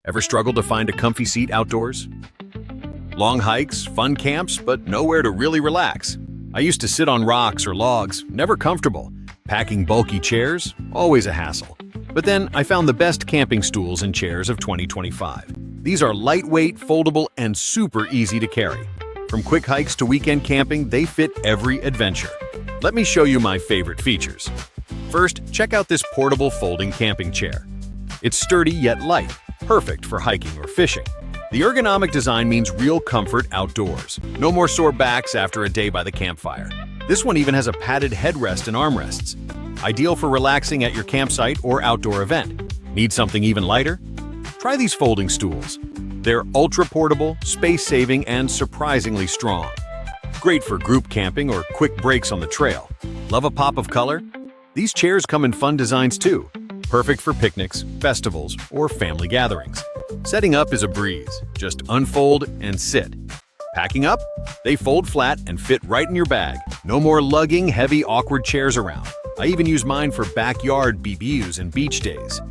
Ever struggled to find a comfy seat outdoors? Long hikes, fun camps, but nowhere to really relax. I used to sit on rocks or logs, never comfortable. Packing bulky chairs, always a hassle. But then I found the best camping stools and chairs of 2025. These are lightweight, foldable, and super easy to carry. From quick hikes to weekend camping, they fit every adventure. Let me show you my favorite features. First, check out this portable folding camping chair. It's sturdy yet light, perfect for hiking or fishing. The ergonomic design means real comfort outdoors. No more sore backs after a day by the campfire. This one even has a padded headrest and armrests. Ideal for relaxing at your campsite or outdoor event. Need something even lighter? Try these folding stools. They're ultra-portable, space-saving, and surprisingly strong. Great for group camping or quick breaks on the trail. Love a pop of color? These chairs come in fun designs too. Perfect for picnics, festivals, or family gatherings. Setting up is a breeze. Just unfold and sit. Packing up? They fold flat and fit right in your bag. No more lugging heavy, awkward chairs around. I even use mine for backyard BBQs and beach days.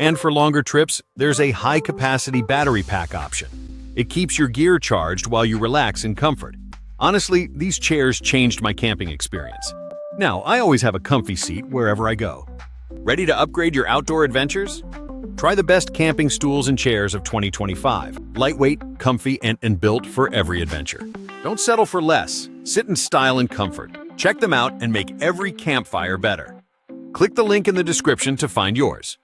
And for longer trips, there's a high-capacity battery pack option. It keeps your gear charged while you relax in comfort. Honestly, these chairs changed my camping experience. Now, I always have a comfy seat wherever I go. Ready to upgrade your outdoor adventures? Try the best camping stools and chairs of 2025. Lightweight, comfy, and built for every adventure. Don't settle for less. Sit in style and comfort. Check them out and make every campfire better. Click the link in the description to find yours.